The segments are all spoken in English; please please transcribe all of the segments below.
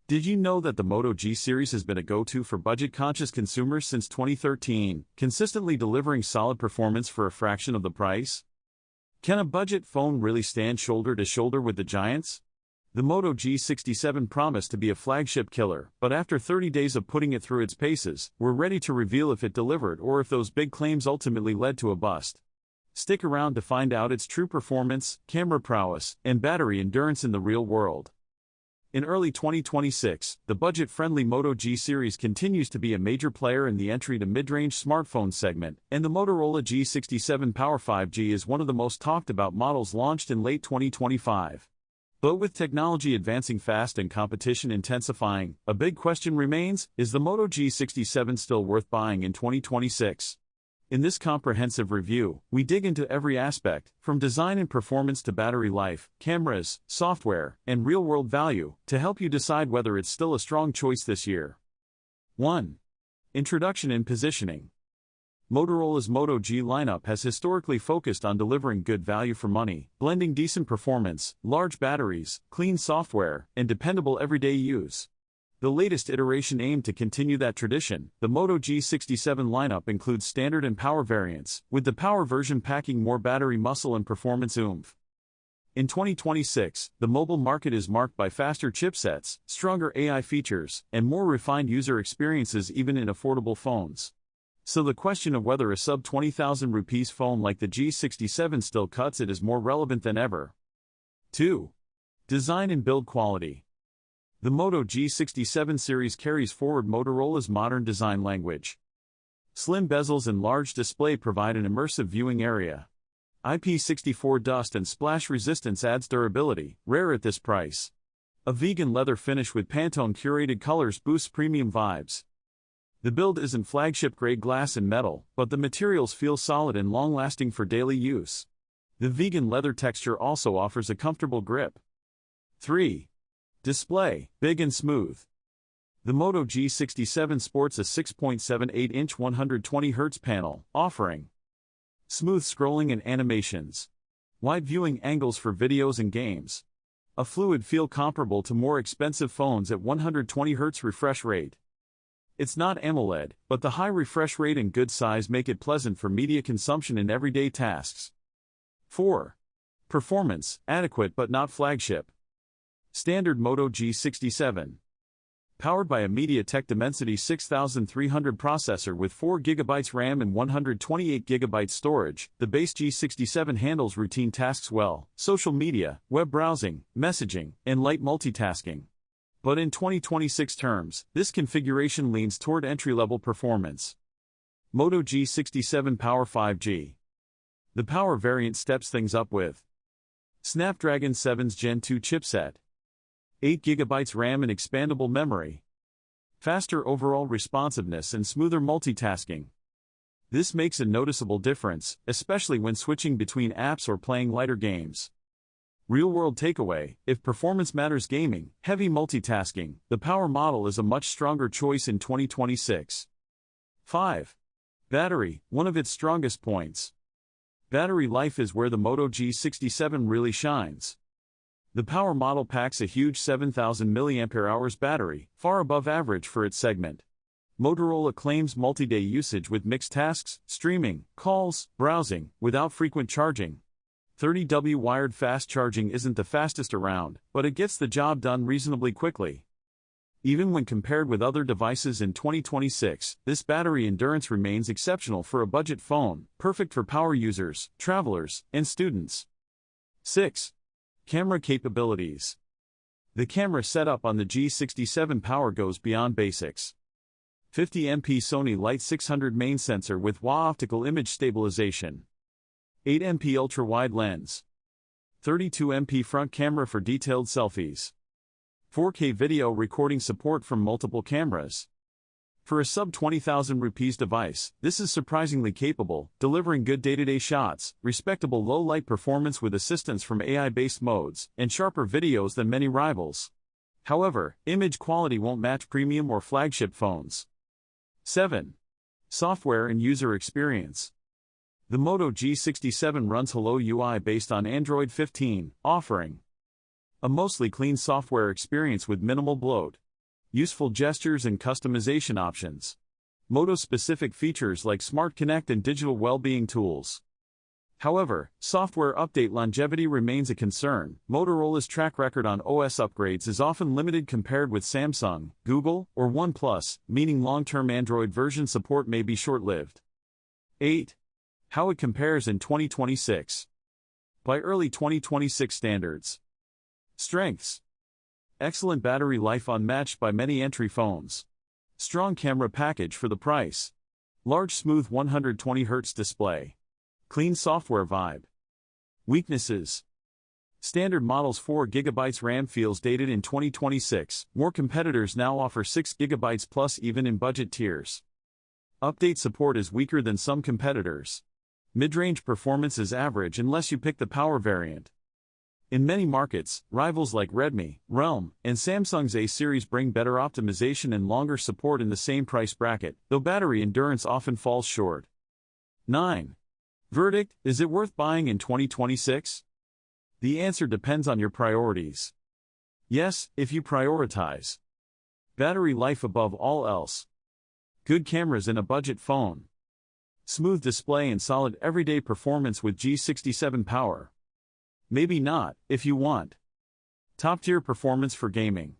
Did you know that the Moto G series has been a go-to for budget-conscious consumers since 2013, consistently delivering solid performance for a fraction of the price? Can a budget phone really stand shoulder to shoulder with the giants? The Moto G67 promised to be a flagship killer, but after 30 days of putting it through its paces, we're ready to reveal if it delivered or if those big claims ultimately led to a bust. Stick around to find out its true performance, camera prowess, and battery endurance in the real world. In early 2026, the budget-friendly Moto G series continues to be a major player in the entry to mid-range smartphone segment, and the Motorola G67 Power 5G is one of the most talked-about models launched in late 2025. But with technology advancing fast and competition intensifying, a big question remains: is the Moto G67 still worth buying in 2026? In this comprehensive review, we dig into every aspect, from design and performance to battery life, cameras, software, and real-world value, to help you decide whether it's still a strong choice this year. 1. Introduction and positioning. Motorola's Moto G lineup has historically focused on delivering good value for money, blending decent performance, large batteries, clean software, and dependable everyday use. The latest iteration aimed to continue that tradition. The Moto G67 lineup includes standard and power variants, with the power version packing more battery muscle and performance oomph. In 2026, the mobile market is marked by faster chipsets, stronger AI features, and more refined user experiences even in affordable phones. So the question of whether a sub-20,000 rupees phone like the G67 still cuts it is more relevant than ever. 2. Design and build quality. The Moto G67 series carries forward Motorola's modern design language. Slim bezels and large display provide an immersive viewing area. IP64 dust and splash resistance adds durability, rare at this price. A vegan leather finish with Pantone curated colors boosts premium vibes. The build isn't flagship-grade glass and metal, but the materials feel solid and long-lasting for daily use. The vegan leather texture also offers a comfortable grip. 3. Display, big and smooth. The Moto G67 sports a 6.78-inch 120Hz panel, offering smooth scrolling and animations, wide viewing angles for videos and games, a fluid feel comparable to more expensive phones at 120Hz refresh rate. It's not AMOLED, but the high refresh rate and good size make it pleasant for media consumption and everyday tasks. 4. Performance, adequate but not flagship. Standard Moto G67. Powered by a MediaTek Dimensity 6300 processor with 4GB RAM and 128GB storage, the base G67 handles routine tasks well: social media, web browsing, messaging, and light multitasking. But in 2026 terms, this configuration leans toward entry-level performance. Moto G67 Power 5G. The power variant steps things up with Snapdragon 7's Gen 2 chipset, 8GB RAM and expandable memory, faster overall responsiveness and smoother multitasking. This makes a noticeable difference, especially when switching between apps or playing lighter games. Real-world takeaway: if performance matters gaming, heavy multitasking, the power model is a much stronger choice in 2026. 5. Battery, one of its strongest points. Battery life is where the Moto G67 really shines. The power model packs a huge 7,000 mAh battery, far above average for its segment. Motorola claims multi-day usage with mixed tasks, streaming, calls, browsing, without frequent charging. 30W wired fast charging isn't the fastest around, but it gets the job done reasonably quickly. Even when compared with other devices in 2026, this battery endurance remains exceptional for a budget phone, perfect for power users, travelers, and students. 6. Camera capabilities. The camera setup on the G67 Power goes beyond basics. 50MP Sony Light 600 main sensor with WAV optical image stabilization, 8MP ultra-wide lens, 32MP front camera for detailed selfies, 4K video recording support from multiple cameras. For a sub-20,000 rupees device, this is surprisingly capable, delivering good day-to-day shots, respectable low-light performance with assistance from AI-based modes, and sharper videos than many rivals. However, image quality won't match premium or flagship phones. 7. Software and user experience. The Moto G67 runs Hello UI based on Android 15, offering a mostly clean software experience with minimal bloat. Useful gestures and customization options. Moto-specific features like Smart Connect and digital well-being tools. However, software update longevity remains a concern. Motorola's track record on OS upgrades is often limited compared with Samsung, Google, or OnePlus, meaning long-term Android version support may be short-lived. 8. How it compares in 2026. By early 2026 standards. Strengths. Excellent battery life unmatched by many entry phones. Strong camera package for the price. Large smooth 120Hz display. Clean software vibe. Weaknesses. Standard model's 4GB RAM feels dated in 2026. More competitors now offer 6GB plus even in budget tiers. Update support is weaker than some competitors. Mid-range performance is average unless you pick the power variant. In many markets, rivals like Redmi, Realme, and Samsung's A series bring better optimization and longer support in the same price bracket, though battery endurance often falls short. 9. Verdict: is it worth buying in 2026? The answer depends on your priorities. Yes, if you prioritize battery life above all else. Good cameras in a budget phone. Smooth display and solid everyday performance with G67 power. Maybe not, if you want top-tier performance for gaming.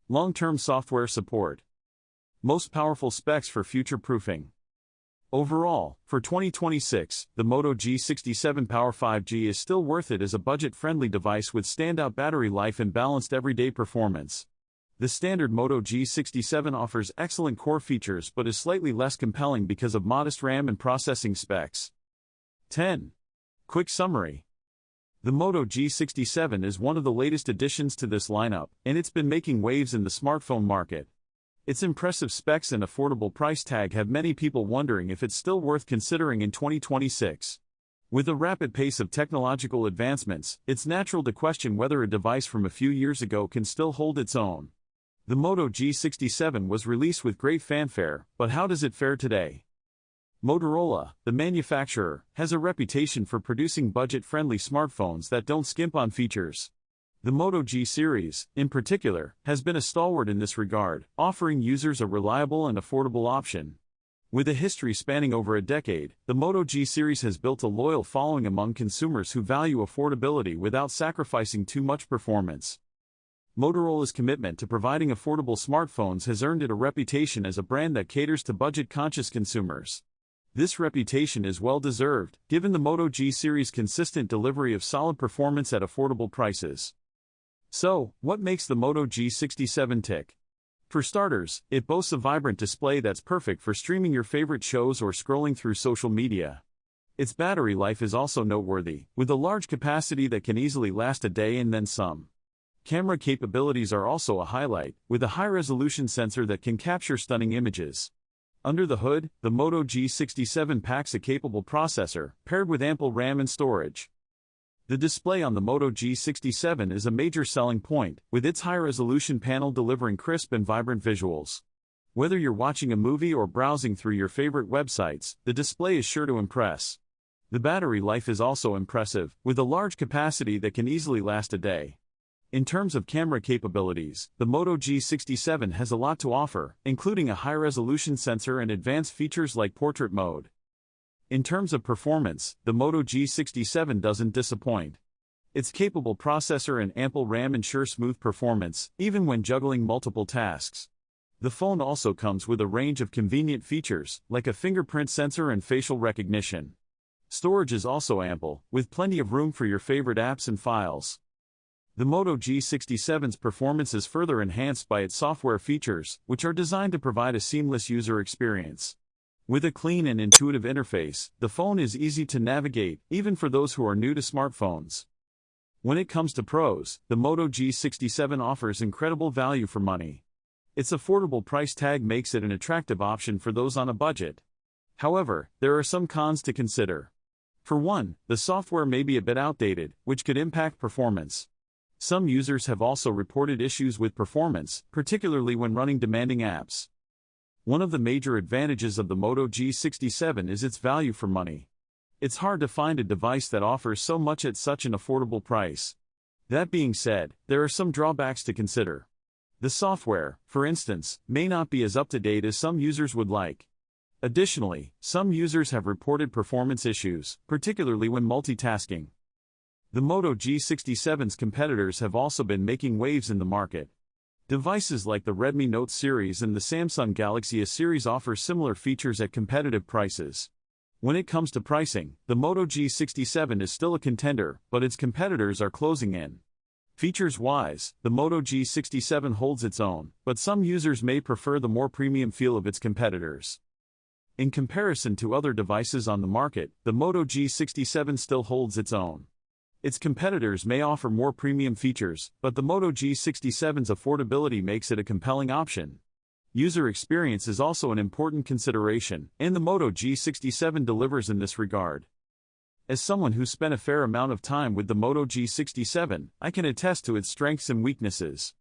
Long-term software support. Most powerful specs for future-proofing. Overall, for 2026, the Moto G67 Power 5G is still worth it as a budget-friendly device with standout battery life and balanced everyday performance. The standard Moto G67 offers excellent core features but is slightly less compelling because of modest RAM and processing specs. 10. Quick summary. The Moto G67 is one of the latest additions to this lineup, and it's been making waves in the smartphone market. Its impressive specs and affordable price tag have many people wondering if it's still worth considering in 2026. With the rapid pace of technological advancements, it's natural to question whether a device from a few years ago can still hold its own. The Moto G67 was released with great fanfare, but how does it fare today? Motorola, the manufacturer, has a reputation for producing budget-friendly smartphones that don't skimp on features. The Moto G series, in particular, has been a stalwart in this regard, offering users a reliable and affordable option. With a history spanning over a decade, the Moto G series has built a loyal following among consumers who value affordability without sacrificing too much performance. Motorola's commitment to providing affordable smartphones has earned it a reputation as a brand that caters to budget-conscious consumers. This reputation is well-deserved, given the Moto G series' consistent delivery of solid performance at affordable prices. So, what makes the Moto G67 tick? For starters, it boasts a vibrant display that's perfect for streaming your favorite shows or scrolling through social media. Its battery life is also noteworthy, with a large capacity that can easily last a day and then some. Camera capabilities are also a highlight, with a high-resolution sensor that can capture stunning images. Under the hood, the Moto G67 packs a capable processor, paired with ample RAM and storage. The display on the Moto G67 is a major selling point, with its high-resolution panel delivering crisp and vibrant visuals. Whether you're watching a movie or browsing through your favorite websites, the display is sure to impress. The battery life is also impressive, with a large capacity that can easily last a day. In terms of camera capabilities, the Moto G67 has a lot to offer, including a high-resolution sensor and advanced features like portrait mode. In terms of performance, the Moto G67 doesn't disappoint. Its capable processor and ample RAM ensure smooth performance, even when juggling multiple tasks. The phone also comes with a range of convenient features, like a fingerprint sensor and facial recognition. Storage is also ample, with plenty of room for your favorite apps and files. The Moto G67's performance is further enhanced by its software features, which are designed to provide a seamless user experience. With a clean and intuitive interface, the phone is easy to navigate, even for those who are new to smartphones. When it comes to pros, the Moto G67 offers incredible value for money. Its affordable price tag makes it an attractive option for those on a budget. However, there are some cons to consider. For one, the software may be a bit outdated, which could impact performance. Some users have also reported issues with performance, particularly when running demanding apps. One of the major advantages of the Moto G67 is its value for money. It's hard to find a device that offers so much at such an affordable price. That being said, there are some drawbacks to consider. The software, for instance, may not be as up-to-date as some users would like. Additionally, some users have reported performance issues, particularly when multitasking. The Moto G67's competitors have also been making waves in the market. Devices like the Redmi Note series and the Samsung Galaxy A series offer similar features at competitive prices. When it comes to pricing, the Moto G67 is still a contender, but its competitors are closing in. Features-wise, the Moto G67 holds its own, but some users may prefer the more premium feel of its competitors. In comparison to other devices on the market, the Moto G67 still holds its own. Its competitors may offer more premium features, but the Moto G67's affordability makes it a compelling option. User experience is also an important consideration, and the Moto G67 delivers in this regard. As someone who spent a fair amount of time with the Moto G67, I can attest to its strengths and weaknesses.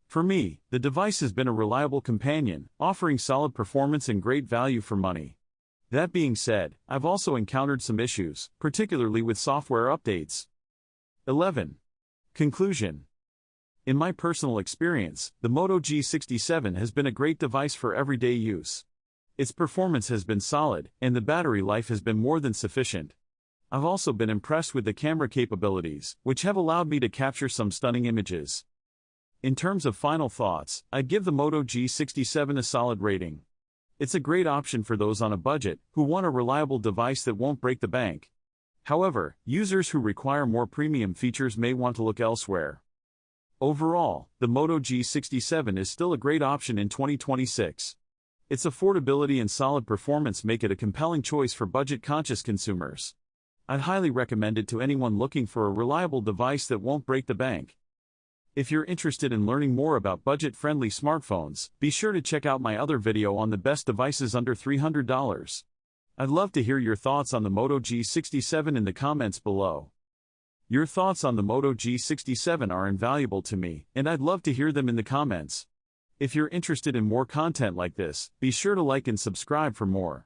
For me, the device has been a reliable companion, offering solid performance and great value for money. That being said, I've also encountered some issues, particularly with software updates. 11. Conclusion. In my personal experience, the Moto G67 has been a great device for everyday use. Its performance has been solid, and the battery life has been more than sufficient. I've also been impressed with the camera capabilities, which have allowed me to capture some stunning images. In terms of final thoughts, I'd give the Moto G67 a solid rating. It's a great option for those on a budget, who want a reliable device that won't break the bank. However, users who require more premium features may want to look elsewhere. Overall, the Moto G67 is still a great option in 2026. Its affordability and solid performance make it a compelling choice for budget-conscious consumers. I'd highly recommend it to anyone looking for a reliable device that won't break the bank. If you're interested in learning more about budget-friendly smartphones, be sure to check out my other video on the best devices under $300. I'd love to hear your thoughts on the Moto G67 in the comments below. Your thoughts on the Moto G67 are invaluable to me, and I'd love to hear them in the comments. If you're interested in more content like this, be sure to like and subscribe for more.